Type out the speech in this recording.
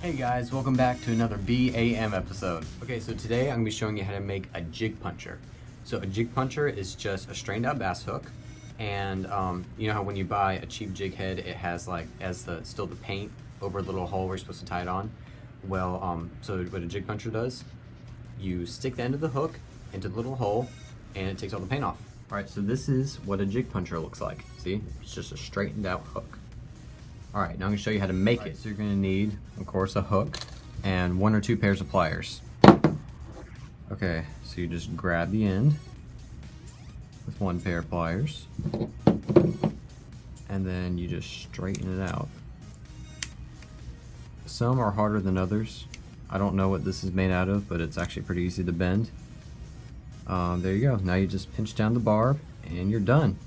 Hey guys, welcome back to another BAM episode. Okay, so today I'm going to be showing you how to make a jig puncher. So a jig puncher is just a strained out bass hook, and you know how when you buy a cheap jig head it has still the paint over a little hole where you're supposed to tie it on? Well, so what a jig puncher does, you stick the end of the hook into the little hole and it takes all the paint off. Alright, so this is what a jig puncher looks like. See, it's just a straightened out hook. Alright, now I'm going to show you how to make it. So you're going to need, of course, a hook and 1 or 2 pairs of pliers. Okay, so you just grab the end with 1 pair of pliers and then you just straighten it out. Some are harder than others. I don't know what this is made out of, but it's actually pretty easy to bend. There you go. Now you just pinch down the barb and you're done.